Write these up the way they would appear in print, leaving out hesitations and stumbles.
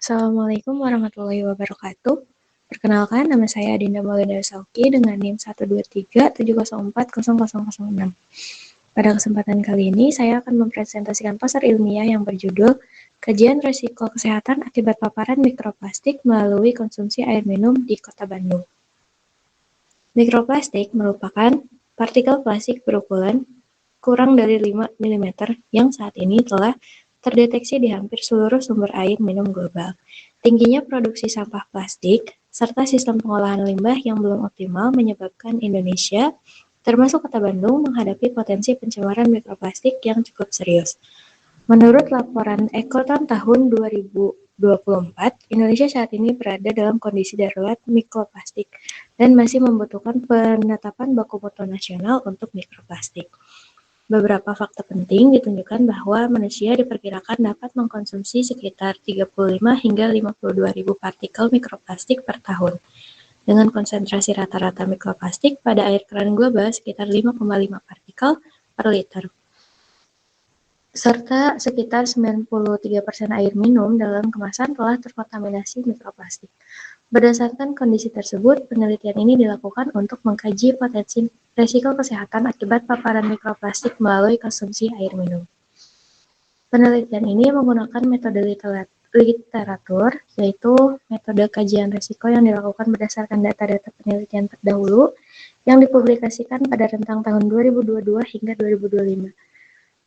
Assalamualaikum warahmatullahi wabarakatuh. Perkenalkan, nama saya Adinda Maulida Sauki dengan NIM 12370400006. Pada kesempatan kali ini, saya akan mempresentasikan poster ilmiah yang berjudul Kajian Risiko Kesehatan Akibat Paparan Mikroplastik Melalui Konsumsi Air Minum di Kota Bandung. Mikroplastik merupakan partikel plastik berukuran kurang dari 5 mm yang saat ini telah terdeteksi di hampir seluruh sumber air minum global. Tingginya produksi sampah plastik serta sistem pengolahan limbah yang belum optimal menyebabkan Indonesia, termasuk Kota Bandung, menghadapi potensi pencemaran mikroplastik yang cukup serius. Menurut laporan Ekoton tahun 2024, Indonesia saat ini berada dalam kondisi darurat mikroplastik dan masih membutuhkan penetapan baku mutu nasional untuk mikroplastik. Beberapa fakta penting ditunjukkan bahwa manusia diperkirakan dapat mengkonsumsi sekitar 35 hingga 52 ribu partikel mikroplastik per tahun, dengan konsentrasi rata-rata mikroplastik pada air keran global sekitar 5,5 partikel per liter, serta sekitar 93% air minum dalam kemasan telah terkontaminasi mikroplastik. Berdasarkan kondisi tersebut, penelitian ini dilakukan untuk mengkaji potensi risiko kesehatan akibat paparan mikroplastik melalui konsumsi air minum. Penelitian ini menggunakan metode literatur, yaitu metode kajian risiko yang dilakukan berdasarkan data-data penelitian terdahulu yang dipublikasikan pada rentang tahun 2022 hingga 2025.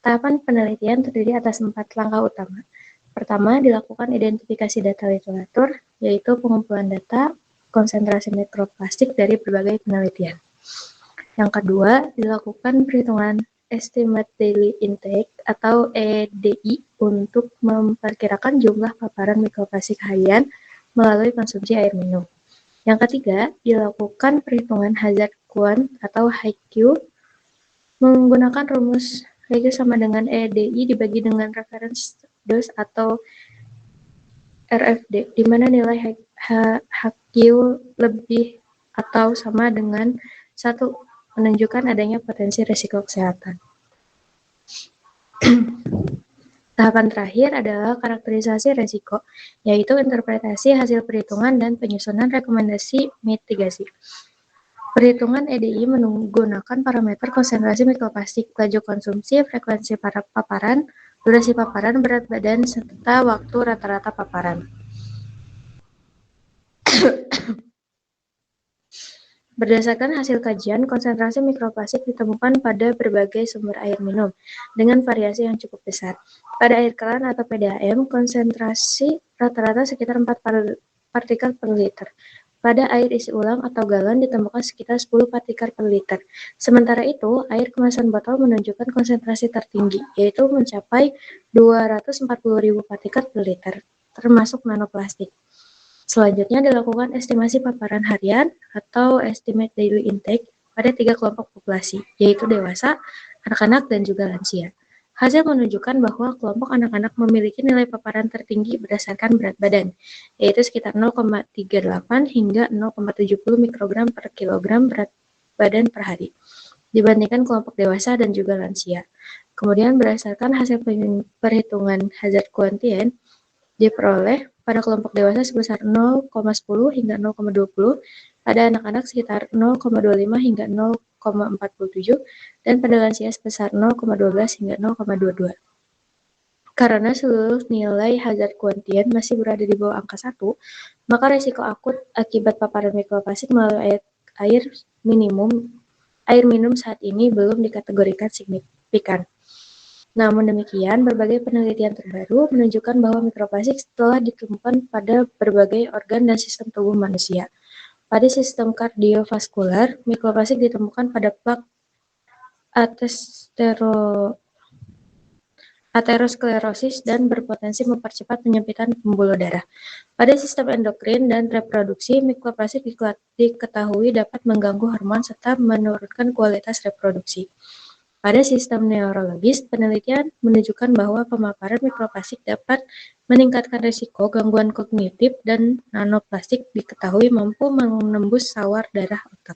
Tahapan penelitian terdiri atas 4 langkah utama. Pertama, dilakukan identifikasi data literatur, yaitu pengumpulan data konsentrasi mikroplastik dari berbagai penelitian. Yang kedua, dilakukan perhitungan Estimate Daily Intake atau EDI untuk memperkirakan jumlah paparan mikroplastik harian melalui konsumsi air minum. Yang ketiga, dilakukan perhitungan hazard quant atau HQ menggunakan rumus HQ sama dengan EDI dibagi dengan reference dose atau RFD, di mana nilai HQ lebih atau sama dengan 1 menunjukkan adanya potensi risiko kesehatan. Tahapan terakhir adalah karakterisasi risiko, yaitu interpretasi hasil perhitungan dan penyusunan rekomendasi mitigasi. Perhitungan EDI menggunakan parameter konsentrasi mikroplastik, laju konsumsi, frekuensi paparan, durasi paparan, berat badan, serta waktu rata-rata paparan. Berdasarkan hasil kajian, konsentrasi mikroplastik ditemukan pada berbagai sumber air minum dengan variasi yang cukup besar. Pada air keran atau PDAM, konsentrasi rata-rata sekitar 4 partikel per liter. Pada air isi ulang atau galon ditemukan sekitar 10 partikel per liter. Sementara itu, air kemasan botol menunjukkan konsentrasi tertinggi, yaitu mencapai 240.000 partikel per liter, termasuk nanoplastik. Selanjutnya dilakukan estimasi paparan harian atau estimate daily intake pada 3 kelompok populasi, yaitu dewasa, anak-anak, dan juga lansia. Hasil menunjukkan bahwa kelompok anak-anak memiliki nilai paparan tertinggi berdasarkan berat badan, yaitu sekitar 0,38 hingga 0,70 mikrogram per kilogram berat badan per hari, dibandingkan kelompok dewasa dan juga lansia. Kemudian berdasarkan hasil perhitungan hazard quotient diperoleh pada kelompok dewasa sebesar 0,10 hingga 0,20, pada anak-anak sekitar 0,25 hingga 0,47, dan pada lansia sebesar 0,12 hingga 0,22. Karena seluruh nilai hazard quotient masih berada di bawah angka 1, maka risiko akut akibat paparan mikroplastik melalui air minum saat ini belum dikategorikan signifikan. Namun demikian, berbagai penelitian terbaru menunjukkan bahwa mikroplastik telah ditemukan pada berbagai organ dan sistem tubuh manusia. Pada sistem kardiovaskular, mikroplastik ditemukan pada plak aterosklerosis dan berpotensi mempercepat penyempitan pembuluh darah. Pada sistem endokrin dan reproduksi, mikroplastik diketahui dapat mengganggu hormon serta menurunkan kualitas reproduksi. Pada sistem neurologis, penelitian menunjukkan bahwa pemaparan mikroplastik dapat meningkatkan risiko gangguan kognitif dan nanoplastik diketahui mampu menembus sawar darah otak.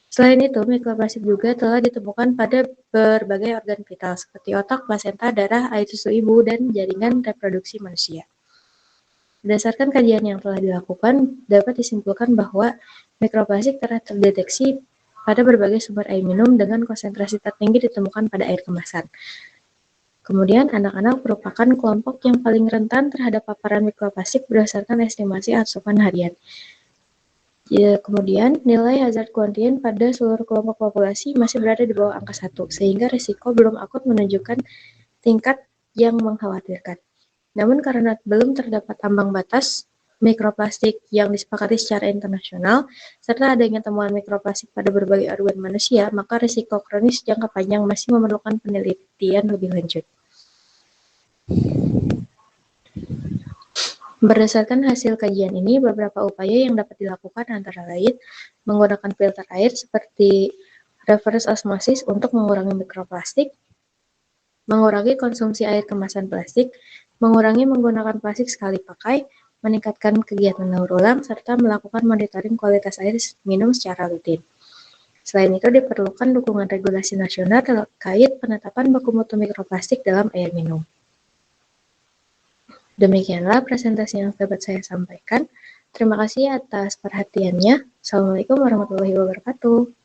Selain itu, mikroplastik juga telah ditemukan pada berbagai organ vital seperti otak, plasenta, darah, air susu ibu, dan jaringan reproduksi manusia. Berdasarkan kajian yang telah dilakukan, dapat disimpulkan bahwa mikroplastik telah terdeteksi pada berbagai sumber air minum dengan konsentrasi tertinggi ditemukan pada air kemasan. Kemudian, anak-anak merupakan kelompok yang paling rentan terhadap paparan mikroplastik berdasarkan estimasi asupan harian. Kemudian, nilai hazard kuantien pada seluruh kelompok populasi masih berada di bawah angka 1, sehingga risiko belum akut menunjukkan tingkat yang mengkhawatirkan. Namun karena belum terdapat ambang batas mikroplastik yang disepakati secara internasional, serta adanya temuan mikroplastik pada berbagai organ manusia, maka risiko kronis jangka panjang masih memerlukan penelitian lebih lanjut. Berdasarkan hasil kajian ini, beberapa upaya yang dapat dilakukan antara lain menggunakan filter air seperti reverse osmosis untuk mengurangi mikroplastik, mengurangi konsumsi air kemasan plastik, mengurangi menggunakan plastik sekali pakai, meningkatkan kegiatan daur ulang, serta melakukan monitoring kualitas air minum secara rutin. Selain itu, diperlukan dukungan regulasi nasional terkait penetapan baku mutu mikroplastik dalam air minum. Demikianlah presentasi yang dapat saya sampaikan. Terima kasih atas perhatiannya. Assalamualaikum warahmatullahi wabarakatuh.